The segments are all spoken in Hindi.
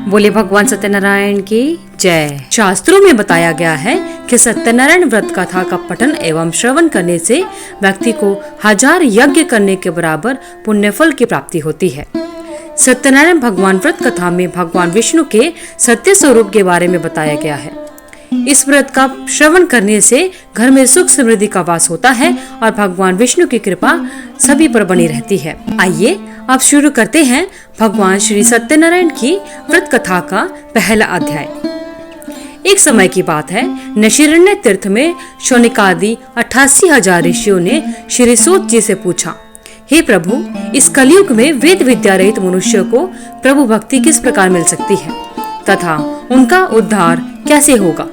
बोले भगवान सत्यनारायण की जय। शास्त्रों में बताया गया है कि सत्यनारायण व्रत कथा का पठन एवं श्रवण करने से व्यक्ति को 1000 यज्ञ करने के बराबर पुण्य फल की प्राप्ति होती है। सत्यनारायण भगवान व्रत कथा में भगवान विष्णु के सत्य स्वरूप के बारे में बताया गया है। इस व्रत का श्रवण करने से घर में सुख समृद्धि का वास होता है और भगवान विष्णु की कृपा सभी पर बनी रहती है। आइए अब शुरू करते हैं भगवान श्री सत्यनारायण की व्रत कथा का पहला अध्याय। एक समय की बात है, नैमिषारण्य तीर्थ में शौनकादि 88,000 ऋषियों ने श्री सूत जी से पूछा, हे प्रभु, इस कलयुग में वेद विद्या रहित मनुष्य को प्रभु भक्ति किस प्रकार मिल सकती है तथा उनका उद्धार कैसे होगा?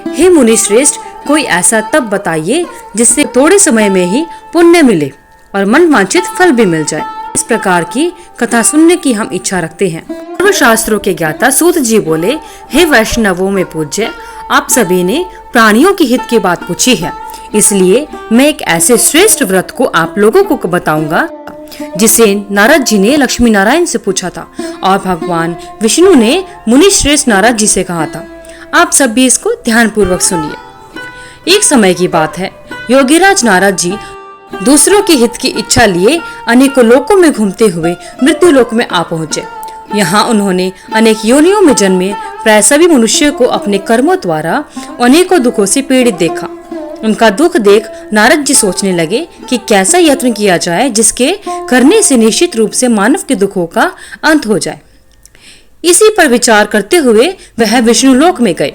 हे मुनि श्रेष्ठ, कोई ऐसा तप बताइए जिससे थोड़े समय में ही पुण्य मिले और मन वांछित फल भी मिल जाए। इस प्रकार की कथा सुनने की हम इच्छा रखते हैं। सर्वशास्त्रों के ज्ञाता सूत जी बोले, हे वैष्णवों में पूज्य, आप सभी ने प्राणियों की हित की बात पूछी है, इसलिए मैं एक ऐसे श्रेष्ठ व्रत को आप लोगों को बताऊंगा जिसे नारद जी ने लक्ष्मी नारायण से पूछा था और भगवान विष्णु ने मुनि श्रेष्ठ नारद जी से कहा था। आप सब भी इसको ध्यान पूर्वक सुनिए। एक समय की बात है, योगीराज नारद जी दूसरों के हित की इच्छा लिए अनेकों लोकों में घूमते हुए मृत्यु लोक में आ पहुँचे। यहाँ उन्होंने अनेक योनियों में जन्मे प्राय सभी मनुष्य को अपने कर्मों द्वारा अनेकों दुखों से पीड़ित देखा। उनका दुख देख नारद जी सोचने लगे कि कैसा यत्न किया जाए जिसके करने से निश्चित रूप से मानव के दुखों का अंत हो जाए। इसी पर विचार करते हुए वह विष्णु लोक में गए।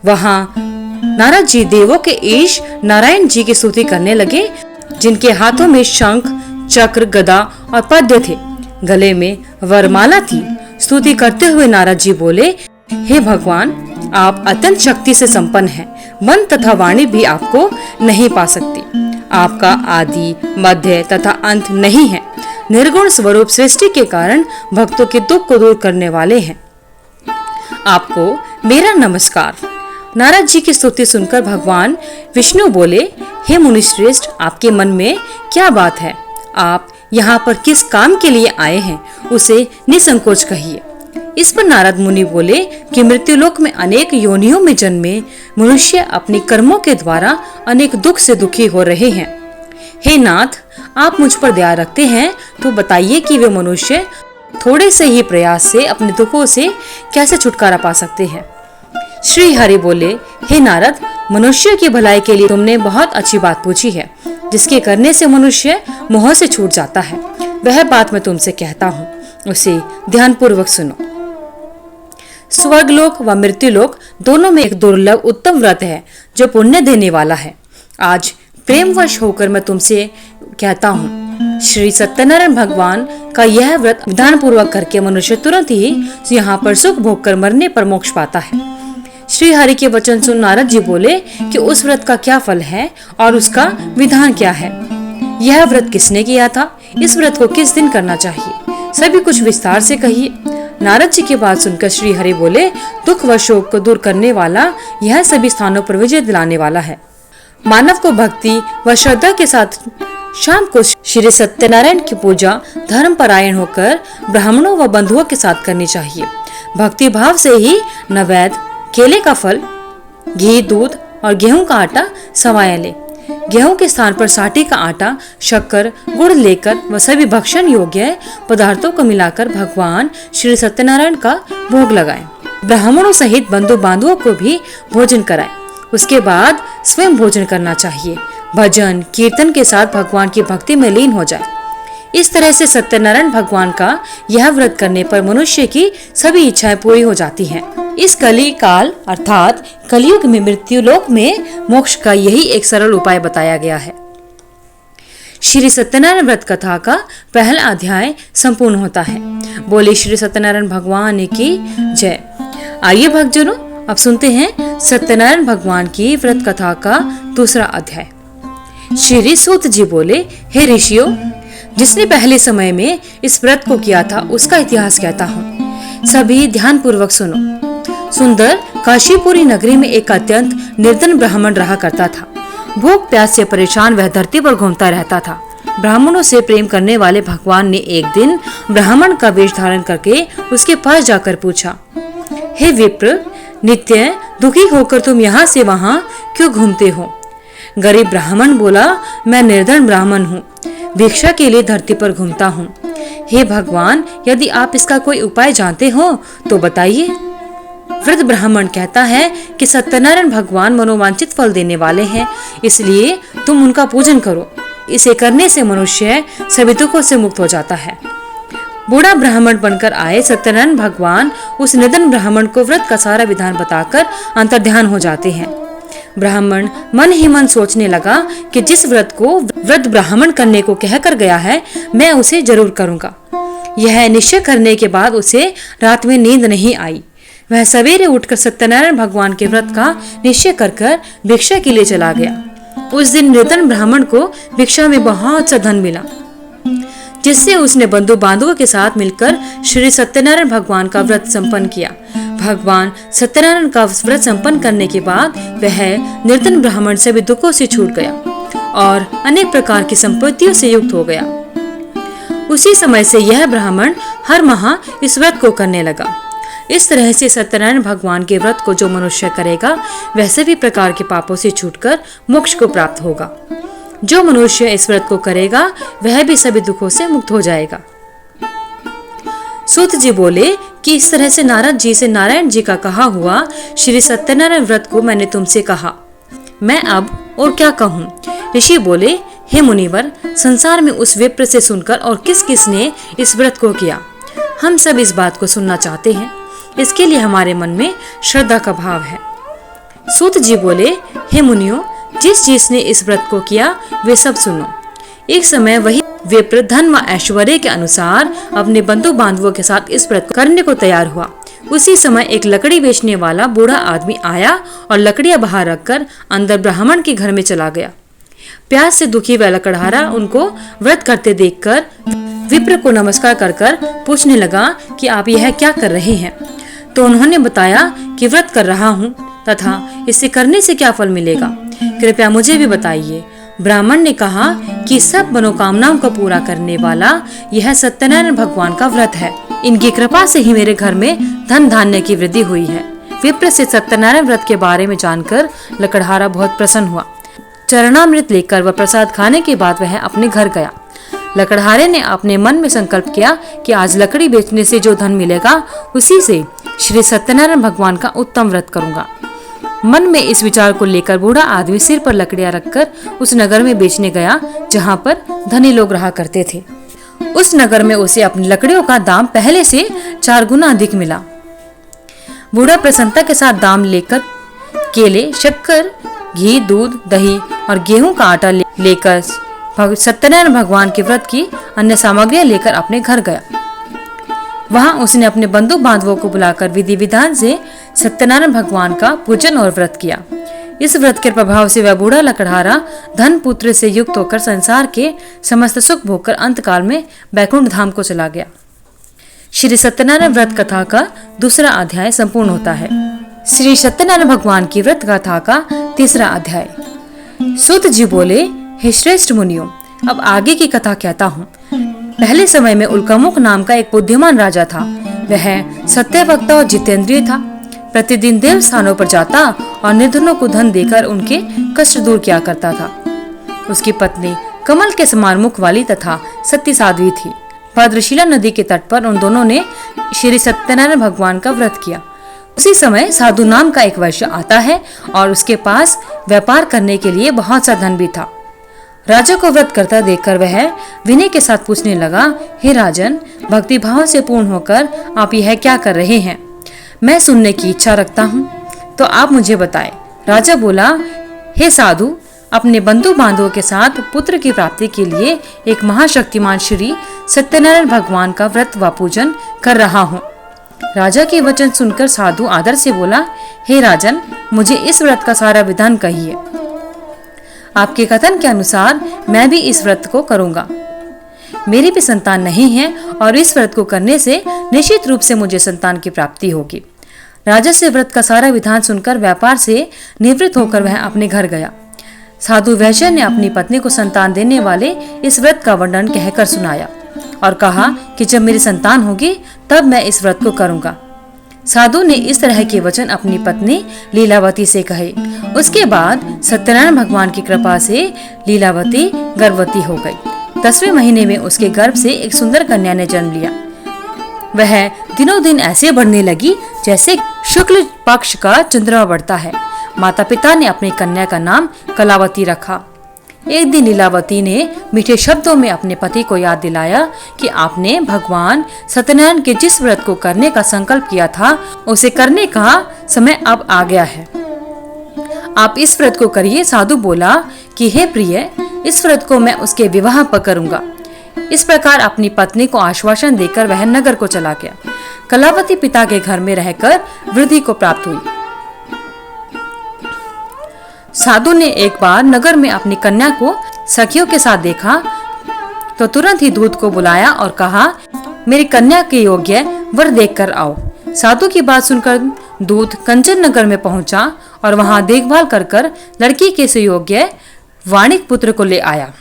वहाँ नारद जी देवों के ईश नारायण जी की स्तुति करने लगे, जिनके हाथों में शंख, चक्र, गदा और पद्य थे, गले में वरमाला थी। स्तुति करते हुए नारद जी बोले, हे भगवान, आप अत्यंत शक्ति से संपन्न हैं, मन तथा वाणी भी आपको नहीं पा सकती। आपका आदि, मध्य तथा अंत नहीं है। निर्गुण स्वरूप सृष्टि के कारण भक्तों के दुख को दूर करने वाले हैं। आपको मेरा नमस्कार। नारद जी की स्तुति सुनकर भगवान विष्णु बोले, हे मुनिश्रेष्ठ, आपके मन में क्या बात है? आप यहाँ पर किस काम के लिए आए हैं, उसे निसंकोच कहिए। इस पर नारद मुनि बोले कि मृत्युलोक में अनेक योनियों में जन्मे मनुष्य अपने कर्मों के द्वारा अनेक दुख से दुखी हो रहे हैं। हे नाथ, आप मुझ पर दया रखते हैं तो बताइए कि वे मनुष्य थोड़े से ही प्रयास से अपने दुखों से कैसे छुटकारा पा सकते हैं। श्री हरि बोले, हे नारद, मनुष्य की भलाई के लिए तुमने बहुत अच्छी बात पूछी है, जिसके करने से मनुष्य मोह से छूट जाता है। वह बात मैं तुमसे कहता हूँ, उसे ध्यान पूर्वक सुनो। स्वर्गलोक व मृत्युलोक दोनों में एक दुर्लभ उत्तम व्रत है जो पुण्य देने वाला है। आज प्रेमवश होकर मैं तुमसे कहता हूँ, श्री सत्यनारायण भगवान का यह व्रत विधान पूर्वक करके मनुष्य तुरंत ही यहाँ पर सुख भोग कर मरने पर मोक्ष पाता है। श्री हरि के वचन सुन नारद जी बोले कि उस व्रत का क्या फल है और उसका विधान क्या है। यह व्रत किसने किया था? इस व्रत को किस दिन करना चाहिए? सभी कुछ विस्तार से कहिए। नारद जी की बात सुनकर श्री हरि बोले, दुख व शोक को दूर करने वाला, यह सभी स्थानों पर विजय दिलाने वाला है। मानव को भक्ति व श्रद्धा के साथ शाम को श्री सत्यनारायण की पूजा धर्म परायण होकर ब्राह्मणों व बंधुओं के साथ करनी चाहिए। भक्ति भाव से ही नैवेद्य, केले का फल, घी, दूध और गेहूं का आटा सवाया ले। गेहूं के स्थान पर साठी का आटा, शक्कर, गुड़ लेकर व सभी भक्षण योग्य पदार्थों को मिलाकर भगवान श्री सत्यनारायण का भोग लगाएं। ब्राह्मणों सहित बंधु बांधवों को भी भोजन कराएं। उसके बाद स्वयं भोजन करना चाहिए। भजन कीर्तन के साथ भगवान की भक्ति में लीन हो जाए। इस तरह से सत्यनारायण भगवान का यह व्रत करने पर मनुष्य की सभी इच्छाएं पूरी हो जाती हैं। इस कली काल अर्थात कलयुग में मृत्युलोक में मोक्ष का यही एक सरल उपाय बताया गया है। श्री सत्यनारायण व्रत कथा का पहला अध्याय संपूर्ण होता है। बोले श्री सत्यनारायण भगवान की जय। आइए भक्तजनों, अब सुनते हैं सत्यनारायण भगवान की व्रत कथा का दूसरा अध्याय। श्री सूत जी बोले, हे ऋषियों, जिसने पहले समय में इस व्रत को किया था उसका इतिहास कहता हूँ, सभी ध्यान पूर्वक सुनो। सुंदर काशीपुरी नगरी में एक अत्यंत निर्धन ब्राह्मण रहा करता था। भूख प्यास से परेशान वह धरती पर घूमता रहता था। ब्राह्मणों से प्रेम करने वाले भगवान ने एक दिन ब्राह्मण का वेश धारण करके उसके पास जाकर पूछा, हे विप्र, नित्य दुखी होकर तुम यहाँ से वहां क्यों घूमते हो? गरीब ब्राह्मण बोला, मैं निर्धन ब्राह्मण हूँ, भिक्षा के लिए धरती पर घूमता हूँ। हे भगवान, यदि आप इसका कोई उपाय जानते हो तो बताइए। वृद्ध ब्राह्मण कहता है कि सत्यनारायण भगवान मनोवांछित फल देने वाले हैं, इसलिए तुम उनका पूजन करो। इसे करने से मनुष्य सभी दुखों से मुक्त हो जाता है। बूढ़ा ब्राह्मण बनकर आए सत्यनारायण भगवान उस निर्धन ब्राह्मण को व्रत का सारा विधान बताकर अंतर्ध्यान हो जाते हैं। ब्राह्मण मन ही मन सोचने लगा कि जिस व्रत को वृद्ध ब्राह्मण करने को कहकर गया है, मैं उसे जरूर करूंगा। यह निश्चय करने के बाद उसे रात में नींद नहीं आई। वह सवेरे उठकर सत्यनारायण भगवान के व्रत का निश्चय कर भिक्षा के लिए चला गया। उस दिन निर्धन ब्राह्मण को भिक्षा में बहुत सा धन मिला, जिससे उसने बंधु बांधवों के साथ मिलकर श्री सत्यनारायण भगवान का व्रत संपन्न किया। भगवान सत्यनारायण का व्रत संपन्न करने के बाद वह निर्धन ब्राह्मण सभी दुखों से छूट गया और अनेक प्रकार की संपत्तियों से युक्त हो गया। उसी समय से यह ब्राह्मण हर माह इस व्रत को करने लगा। इस तरह से सत्यनारायण भगवान के व्रत को जो मनुष्य करेगा वह सभी प्रकार के पापों से छूटकर मोक्ष को प्राप्त होगा। जो मनुष्य इस व्रत को करेगा वह भी सभी दुखों से मुक्त हो जाएगा। सूत जी बोले कि इस तरह से नारद जी से नारायण जी का कहा हुआ श्री सत्यनारायण व्रत को मैंने तुमसे कहा, मैं अब और क्या कहूँ। ऋषि बोले, हे मुनिवर, संसार में उस विप्र से सुनकर और किस किस ने इस व्रत को किया, हम सब इस बात को सुनना चाहते हैं। इसके लिए हमारे मन में श्रद्धा का भाव है। सूत जी बोले, हे मुनियों, जिसने इस व्रत को किया वे सब सुनो। एक समय वही विप्र धन व ऐश्वर्य के अनुसार अपने बंधु बांधवों के साथ इस व्रत करने को तैयार हुआ। उसी समय एक लकड़ी बेचने वाला बूढ़ा आदमी आया और लकड़ियां बाहर रखकर अंदर ब्राह्मण के घर में चला गया। प्यास से दुखी वह लकड़हारा उनको व्रत करते देखकर विप्र को नमस्कार कर पूछने लगा कि आप यह क्या कर रहे हैं। तो उन्होंने बताया कि व्रत कर रहा हूँ तथा इसे करने से क्या फल मिलेगा, कृपया मुझे भी बताइए। ब्राह्मण ने कहा कि सब मनोकामनाओं को पूरा करने वाला यह सत्यनारायण भगवान का व्रत है। इनकी कृपा से ही मेरे घर में धन धान्य की वृद्धि हुई है। विप्र से सत्यनारायण व्रत के बारे में जानकर लकड़हारा बहुत प्रसन्न हुआ। चरणामृत लेकर वह प्रसाद खाने के बाद वह अपने घर गया। लकड़हारे ने अपने मन में संकल्प किया कि आज लकड़ी बेचने से जो धन मिलेगा उसी से श्री सत्यनारायण भगवान का उत्तम व्रत करूंगा। मन में इस विचार को लेकर बूढ़ा आदमी सिर पर लकड़ियां रखकर उस नगर में बेचने गया जहां पर धनी लोग रहा करते थे। उस नगर में उसे अपनी लकड़ियों का दाम पहले से 4 गुना अधिक मिला। बूढ़ा प्रसन्नता के साथ दाम लेकर केले, शक्कर, घी, दूध, दही और गेहूं का आटा लेकर सत्यनारायण भगवान के व्रत की अन्य सामग्रियां लेकर अपने घर गया। वहां उसने अपने बंधु बांधवों को बुलाकर विधि विधान से सत्यनारायण भगवान का पूजन और व्रत किया। इस व्रत के प्रभाव से वह बूढ़ा लकड़हारा धन पुत्र से युक्त होकर संसार के समस्त सुख भोगकर अंतकाल में बैकुंठ धाम को चला गया। श्री सत्यनारायण व्रत कथा का दूसरा अध्याय संपूर्ण होता है। श्री सत्यनारायण भगवान की व्रत कथा का तीसरा अध्याय। सूत जी बोले, हे श्रेष्ठ मुनियों, अब आगे की कथा कहता हूँ। पहले समय में उल्कामुख नाम का एक बुद्धिमान राजा था। वह सत्यवक्ता और जितेंद्रिय था। प्रतिदिन देव स्थानों पर जाता और निर्धनों को धन देकर उनके कष्ट दूर किया करता था। उसकी पत्नी कमल के समान मुख वाली तथा सत्य साध्वी थी। भद्रशिला नदी के तट पर उन दोनों ने श्री सत्यनारायण भगवान का व्रत किया। उसी समय साधु नाम का एक वैश्य आता है और उसके पास व्यापार करने के लिए बहुत सा धन भी था। राजा को व्रत करता देखकर वह विनय के साथ पूछने लगा, हे राजन, भक्ति भाव से पूर्ण होकर आप यह क्या कर रहे हैं? मैं सुनने की इच्छा रखता हूँ, तो आप मुझे बताएं। राजा बोला, हे साधु, अपने बंधु बांधवों के साथ पुत्र की प्राप्ति के लिए एक महाशक्तिमान श्री सत्यनारायण भगवान का व्रत व पूजन कर रहा हूँ। राजा के वचन सुनकर साधु आदर से बोला, हे राजन, मुझे इस व्रत का सारा विधान कहिए। आपके कथन के अनुसार मैं भी इस व्रत को करूंगा। मेरी भी संतान नहीं है और इस व्रत को करने से निश्चित रूप से मुझे संतान की प्राप्ति होगी। राजा से व्रत का सारा विधान सुनकर व्यापार से निवृत्त होकर वह अपने घर गया। साधु वैश्य ने अपनी पत्नी को संतान देने वाले इस व्रत का वर्णन कहकर सुनाया और कहा कि जब मेरी संतान होगी तब मैं इस व्रत को करूंगा। साधु ने इस तरह के वचन अपनी पत्नी लीलावती से कहे। उसके बाद सत्यनारायण भगवान की कृपा से लीलावती गर्भवती हो गई। 10वें महीने में उसके गर्भ से एक सुंदर कन्या ने जन्म लिया। वह दिनों दिन ऐसे बढ़ने लगी जैसे शुक्ल पक्ष का चंद्रमा बढ़ता है। माता पिता ने अपनी कन्या का नाम कलावती रखा। एक दिन लीलावती ने मीठे शब्दों में अपने पति को याद दिलाया कि आपने भगवान सत्यनारायण के जिस व्रत को करने का संकल्प किया था उसे करने का समय अब आ गया है। आप इस व्रत को करिए। साधु बोला कि हे प्रिय, इस व्रत को मैं उसके विवाह पर करूंगा। इस प्रकार अपनी पत्नी को आश्वासन देकर वह नगर को चला गया। कलावती पिता के घर में रहकर वृद्धि को प्राप्त हुई। साधु ने एक बार नगर में अपनी कन्या को सखियों के साथ देखा तो तुरंत ही दूत को बुलाया और कहा, मेरी कन्या के योग्य वर देखकर आओ। साधु की बात सुनकर दूत कंचन नगर में पहुंचा और वहां देखभाल कर लड़की के सुयोग्य वाणिक पुत्र को ले आया।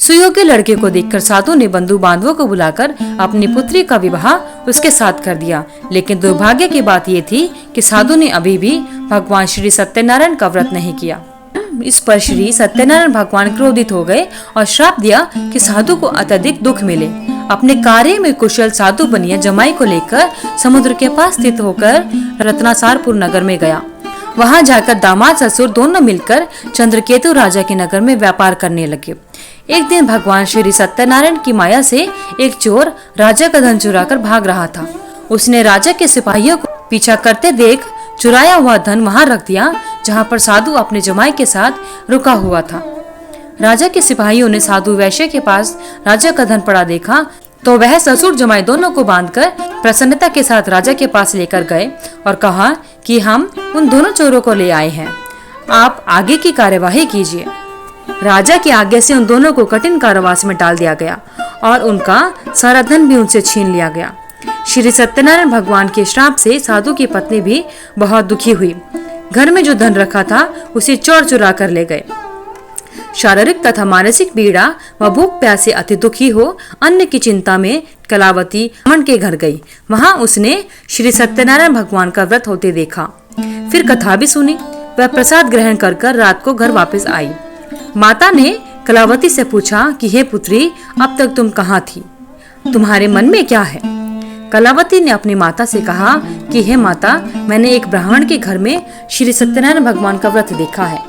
सुयोग्य लड़के को देखकर साधु ने बंधु बांधवों को बुलाकर अपनी पुत्री का विवाह उसके साथ कर दिया। लेकिन दुर्भाग्य की बात ये थी कि साधु ने अभी भी भगवान श्री सत्यनारायण का व्रत नहीं किया। इस पर श्री सत्यनारायण भगवान क्रोधित हो गए और श्राप दिया कि साधु को अत्यधिक दुख मिले। अपने कार्य में कुशल साधु बनिया जमाई को लेकर समुद्र के पास स्थित होकर रत्नासारपुर नगर में गया। वहां जाकर दामाद ससुर दोनों मिलकर चंद्रकेतु राजा के नगर में व्यापार करने लगे। एक दिन भगवान श्री सत्यनारायण की माया से एक चोर राजा का धन चुराकर भाग रहा था। उसने राजा के सिपाहियों को पीछा करते देख चुराया हुआ धन वहां रख दिया जहां पर साधु अपने जमाई के साथ रुका हुआ था। राजा के सिपाहियों ने साधु वैश्य के पास राजा का धन पड़ा देखा तो वह ससुर जमाई दोनों को बांधकर प्रसन्नता के साथ राजा के पास लेकर गए और कहा कि हम उन दोनों चोरों को ले आए हैं, आप आगे की कार्यवाही कीजिए। राजा की आज्ञा से उन दोनों को कठिन कारावास में डाल दिया गया और उनका सारा धन भी उनसे छीन लिया गया। श्री सत्यनारायण भगवान के श्राप से साधु की पत्नी भी बहुत दुखी हुई। घर में जो धन रखा था उसे चोर चुरा कर ले गए। शारीरिक तथा मानसिक पीड़ा व भूख प्यास से अति दुखी हो अन्न की चिंता में कलावती ब्राह्मण के घर गई। वहां उसने श्री सत्यनारायण भगवान का व्रत होते देखा। फिर कथा भी सुनी। वह प्रसाद ग्रहण कर रात को घर वापस आई। माता ने कलावती से पूछा कि हे पुत्री, अब तक तुम कहाँ थी? तुम्हारे मन में क्या है? कलावती ने अपनी माता से कहा कि हे माता, मैंने एक ब्राह्मण के घर में श्री सत्यनारायण भगवान का व्रत देखा है।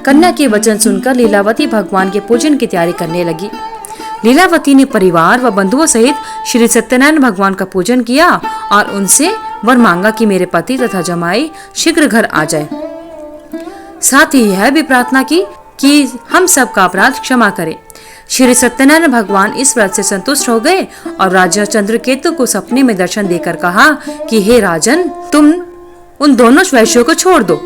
कन्या के वचन सुनकर लीलावती भगवान के पूजन की तैयारी करने लगी। लीलावती ने परिवार व बंधुओं सहित श्री सत्यनारायण भगवान का पूजन किया और उनसे वर मांगा कि मेरे पति तथा जमाई शीघ्र घर आ जाए। साथ ही यह भी प्रार्थना की कि हम सबका अपराध क्षमा करे। श्री सत्यनारायण भगवान इस व्रत से संतुष्ट हो गए और राजा चंद्रकेतु को सपने में दर्शन देकर कहा कि हे राजन, तुम उन दोनों वैश्यों को छोड़ दो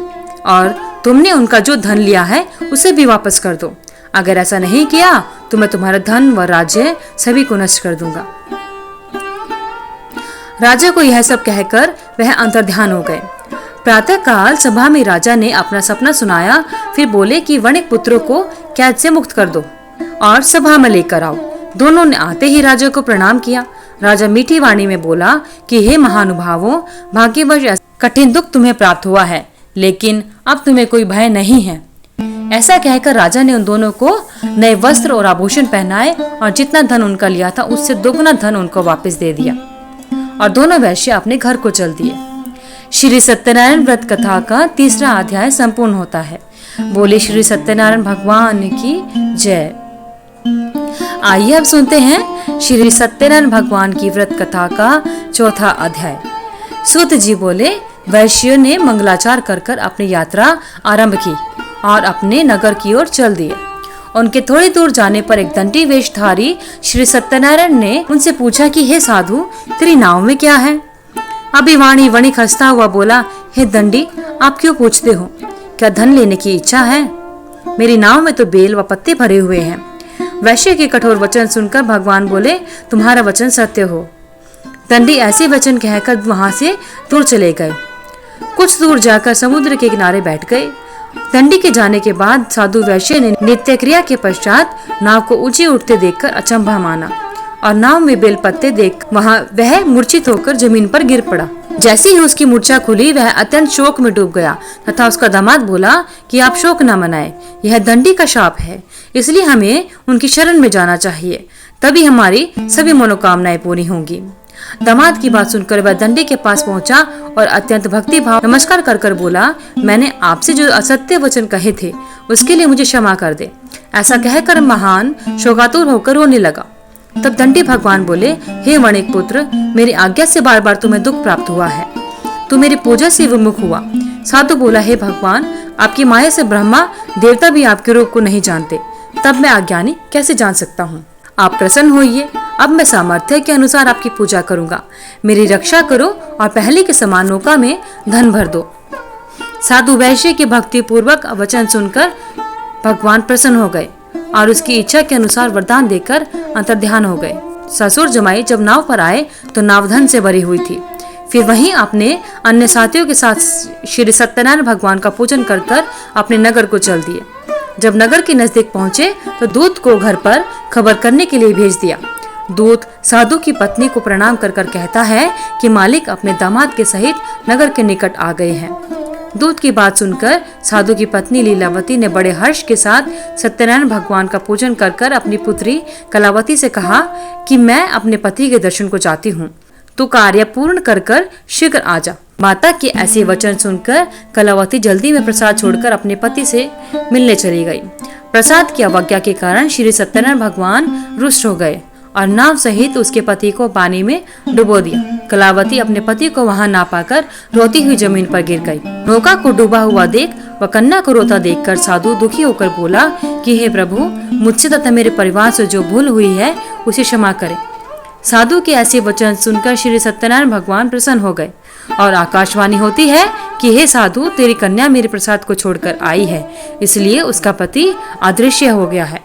और तुमने उनका जो धन लिया है उसे भी वापस कर दो। अगर ऐसा नहीं किया तो मैं तुम्हारा धन व राज्य सभी को नष्ट कर दूंगा। राजा को यह सब कहकर वह अंतर्ध्यान हो गए। प्रातः काल सभा में राजा ने अपना सपना सुनाया। फिर बोले कि वणिक पुत्रों को कैद से मुक्त कर दो और सभा में लेकर आओ। दोनों ने आते ही राजा को प्रणाम किया। राजा मीठी वाणी में बोला कि हे महानुभावों, भाग्यवश कठिन दुख तुम्हें प्राप्त हुआ है, लेकिन अब तुम्हें कोई भय नहीं है। ऐसा कहकर राजा ने उन दोनों को नए वस्त्र और आभूषण पहनाए और जितना धन उनका लिया था उससे दोगुना धन उनको वापस दे दिया और दोनों वैश्य अपने घर को चल दिए। श्री सत्यनारायण व्रत कथा का 3रा अध्याय संपूर्ण होता है। बोले श्री सत्यनारायण भगवान की जय। आइए अब सुनते हैं श्री सत्यनारायण भगवान की व्रत कथा का 4था अध्याय। सूत जी बोले, वैश्यों ने मंगलाचार कर अपनी यात्रा आरंभ की और अपने नगर की ओर चल दिए। उनके थोड़ी दूर जाने पर एक दंडी वेशधारी श्री सत्यनारायण ने उनसे पूछा कि हे साधु, तेरी नाव में क्या है? अभिवाणी वणिक हंसता हुआ बोला, हे दंडी, आप क्यों पूछते हो? क्या धन लेने की इच्छा है? मेरी नाव में तो बेल व पत्ते भरे हुए हैं। वैश्य के कठोर वचन सुनकर भगवान बोले, तुम्हारा वचन सत्य हो। दंडी ऐसे वचन कहकर वहां से दूर चले गए। कुछ दूर जाकर समुद्र के किनारे बैठ गए। दंडी के जाने के बाद साधु वैश्य ने नित्य क्रिया के पश्चात नाव को ऊंचे उठते देखकर अचंभा माना और नाव में बेल पत्ते देख वहाँ वह मूर्छित होकर जमीन पर गिर पड़ा। जैसे ही उसकी मूर्छा खुली वह अत्यंत शोक में डूब गया तथा उसका दामाद बोला कि आप शोक न मनाएं, यह दंडी का शाप है, इसलिए हमें उनकी शरण में जाना चाहिए, तभी हमारी सभी मनोकामनाएं पूरी होंगी। दामाद की बात सुनकर वह दंडी के पास पहुंचा और अत्यंत भक्ति भाव नमस्कार कर कर बोला, मैंने आपसे जो असत्य वचन कहे थे उसके लिए मुझे क्षमा कर दे। ऐसा कहकर महान शोकातुर होकर रोने लगा। तब दंडी भगवान बोले, हे वणिक पुत्र, मेरी आज्ञा से बार बार तुम्हें दुख प्राप्त हुआ है, तू मेरी पूजा से विमुख हुआ। साधु बोला, हे भगवान, आपकी माया से ब्रह्मा देवता भी आपके रूप को नहीं जानते, तब मैं अज्ञानी कैसे जान सकता हूँ। आप प्रसन्न होइए, अब मैं सामर्थ्य के अनुसार आपकी पूजा करूंगा, मेरी रक्षा करो और पहले के समान नौका में धन भर दो। साधु वैश्य के भक्ति पूर्वक वचन सुनकर भगवान प्रसन्न हो गए और उसकी इच्छा के अनुसार वरदान देकर अंतर्ध्यान हो गए। ससुर जमाई जब नाव पर आए तो नाव धन से भरी हुई थी। फिर वहीं अपने अन्य साथियों के साथ श्री सत्यनारायण भगवान का पूजन कर अपने नगर को चल दिए। जब नगर के नजदीक पहुंचे तो दूत को घर पर खबर करने के लिए भेज दिया। दूत साधु की पत्नी को प्रणाम कर कहता है कि मालिक अपने दामाद के सहित नगर के निकट आ गए हैं। दूत की बात सुनकर साधु की पत्नी लीलावती ने बड़े हर्ष के साथ सत्यनारायण भगवान का पूजन कर अपनी पुत्री कलावती से कहा कि मैं अपने पति के दर्शन को चाहती हूँ, तू कार्य पूर्ण कर शीघ्र आ जा। माता के ऐसे वचन सुनकर कलावती जल्दी में प्रसाद छोड़कर अपने पति से मिलने चली गई। प्रसाद की अवज्ञा के कारण श्री सत्यनारायण भगवान रुष्ट हो गए और नाव सहित उसके पति को पानी में डुबो दिया। कलावती अपने पति को वहां ना पाकर रोती हुई जमीन पर गिर गई। नौका को डूबा हुआ देख व कन्या को रोता देखकर साधु दुखी होकर बोला कि हे प्रभु, मुझसे तथा मेरे परिवार से जो भूल हुई है उसे क्षमा करें। साधु के ऐसे वचन सुनकर श्री सत्यनारायण भगवान प्रसन्न हो गए और आकाशवाणी होती है कि हे साधु, तेरी कन्या मेरे प्रसाद को छोड़कर आई है, इसलिए उसका पति अदृश्य हो गया है।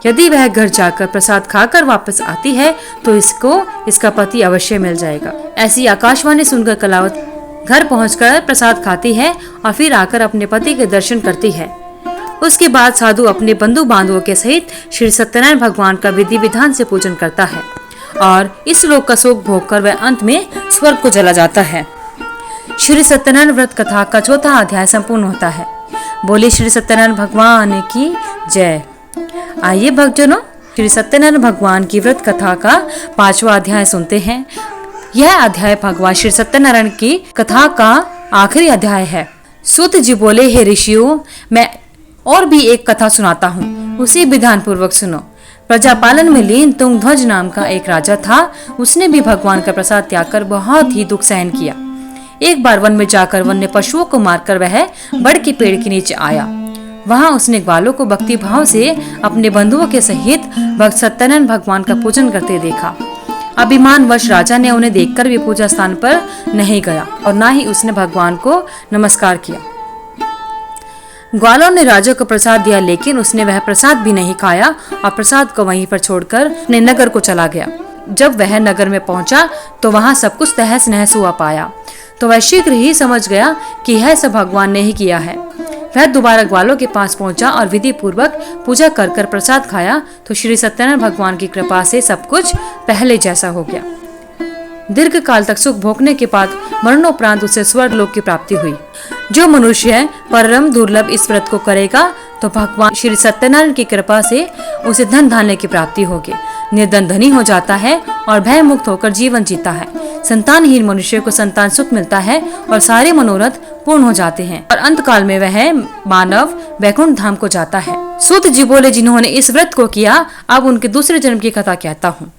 यदि वह घर जाकर प्रसाद खाकर वापस आती है तो इसका पति अवश्य मिल जाएगा। ऐसी आकाशवाणी सुनकर कलावती घर पहुंचकर प्रसाद खाती है और फिर आकर अपने पति के दर्शन करती है। उसके बाद साधु अपने बंधु बांधवों के सहित श्री सत्यनारायण भगवान का विधि विधान से पूजन करता है और इस लोक का सुख भोग कर वह अंत में स्वर्ग को चला जाता है। श्री सत्यनारायण व्रत कथा का चौथा अध्याय संपूर्ण होता है। बोले श्री सत्यनारायण भगवान की जय। आइए भक्तजनों, श्री सत्यनारायण भगवान की व्रत कथा का 5वां अध्याय सुनते हैं। यह अध्याय भगवान श्री सत्यनारायण की कथा का आखिरी अध्याय है। सूत जी बोले, हे ऋषियों, मैं और भी एक कथा सुनाता हूँ, उसे विधान पूर्वक सुनो। प्रजापालन में लीन तुंगध्वज नाम का एक राजा था। उसने भी भगवान का प्रसाद त्याग कर बहुत ही दुख सहन किया। एक बार वन में जाकर वन्य पशुओं को मारकर वह बड़ के पेड़ के नीचे आया। वहां उसने ग्वालों को भक्ति भाव से अपने बंधुओं के सहित भक्त सत्यनारायण भगवान का पूजन करते देखा। अभिमानवश राजा ने उन्हें देखकर भी पूजा स्थान पर नहीं गया और न ही उसने भगवान को नमस्कार किया। ग्वालों ने राजा को प्रसाद दिया, लेकिन उसने वह प्रसाद भी नहीं खाया और प्रसाद को वहीं पर छोड़कर अपने नगर को चला गया। जब वह नगर में पहुंचा तो वहां सब कुछ तहस नहस हुआ पाया, तो वह शीघ्र ही समझ गया कि यह सब भगवान ने ही किया है। वह दोबारा ग्वालों के पास पहुंचा और विधि पूर्वक पूजा कर प्रसाद खाया तो श्री सत्यनारायण भगवान की कृपा से सब कुछ पहले जैसा हो गया। दीर्घ काल तक सुख भोगने के बाद मरणोपरांत उसे स्वर्ग लोक की प्राप्ति हुई। जो मनुष्य परम दुर्लभ इस व्रत को करेगा तो भगवान श्री सत्यनारायण की कृपा से उसे धन धान्य की प्राप्ति होगी, निर्धन धनी हो जाता है और भय मुक्त होकर जीवन जीता है। संतानहीन मनुष्य को संतान सुख मिलता है और सारे मनोरथ पूर्ण हो जाते हैं और अंत काल में वह मानव वैकुंठ धाम को जाता है। सूत जी बोले, जिन्होंने इस व्रत को किया, अब उनके दूसरे जन्म की कथा कहता हूँ।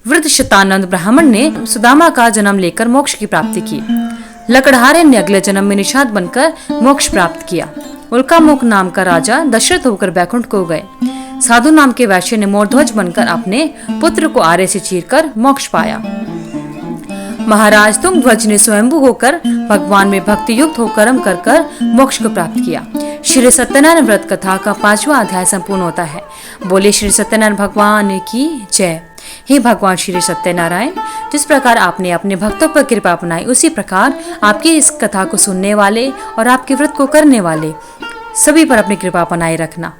वृद्ध शतानंद ब्राह्मण ने सुदामा का जन्म लेकर मोक्ष की प्राप्ति की। लकड़हारे ने अगले जन्म में निषाद बनकर मोक्ष प्राप्त किया। उल्कामुख नाम का राजा दशरथ होकर बैकुंठ को गए। साधु नाम के वैश्य ने मोरध्वज बनकर अपने पुत्र को आरे से चीरकर मोक्ष पाया। महाराज तुंगध्वज ने स्वयंभू होकर भगवान में भक्ति युक्त होकर कर्म कर मोक्ष को प्राप्त किया। श्री सत्यनारायण व्रत कथा का 5वां अध्याय संपूर्ण होता है। बोले श्री सत्यनारायण भगवान की जय। हे भगवान श्री सत्यनारायण, जिस प्रकार आपने अपने भक्तों पर कृपा अपनाई, उसी प्रकार आपकी इस कथा को सुनने वाले और आपके व्रत को करने वाले सभी पर अपनी कृपा बनाए रखना,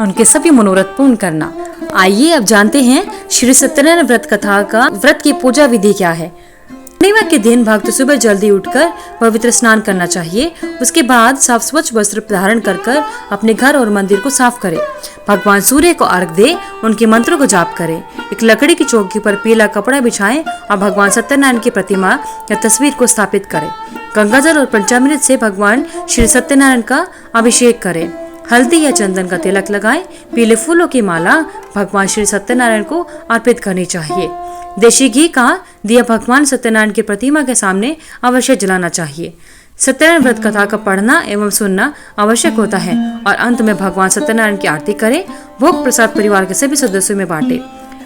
उनके सभी मनोरथ पूर्ण करना। आइए अब जानते हैं श्री सत्यनारायण व्रत कथा का व्रत की पूजा विधि क्या है। पूर्णिमा के दिन भक्त सुबह जल्दी उठकर पवित्र स्नान करना चाहिए। उसके बाद साफ स्वच्छ वस्त्र धारण कर अपने घर और मंदिर को साफ करें। भगवान सूर्य को अर्घ दे, उनके मंत्रों को जाप करें। एक लकड़ी की चौकी पर पीला कपड़ा बिछाएं और भगवान सत्यनारायण की प्रतिमा या तस्वीर को स्थापित करें। गंगाजल और पंचामृत से भगवान श्री सत्यनारायण का अभिषेक करें। हल्दी या चंदन का तिलक लगाएं। पीले फूलों की माला भगवान श्री सत्यनारायण को अर्पित करनी चाहिए। देशी घी का दिया भगवान सत्यनारायण की प्रतिमा के सामने अवश्य जलाना चाहिए। सत्यनारायण व्रत कथा का पढ़ना एवं सुनना आवश्यक होता है और अंत में भगवान सत्यनारायण की आरती करें। भोग प्रसाद परिवार के सभी सदस्यों में बांटे।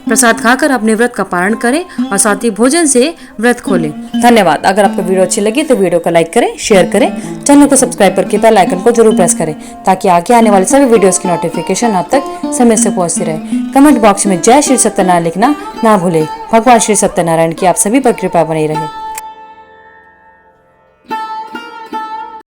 प्रसाद खाकर अपने व्रत का पारण करें और साथ ही भोजन से व्रत खोलें। धन्यवाद। अगर आपको वीडियो अच्छी लगी तो वीडियो को लाइक करें, शेयर करें, चैनल को सब्सक्राइब करके बेल आइकन को जरूर प्रेस करें ताकि आगे आने वाले सभी वीडियोस की नोटिफिकेशन आप तक समय से पहुंचती रहे। कमेंट बॉक्स में जय श्री सत्यनारायण लिखना ना भूलें। भगवान श्री सत्यनारायण की आप सभी पर कृपा बनी रहे।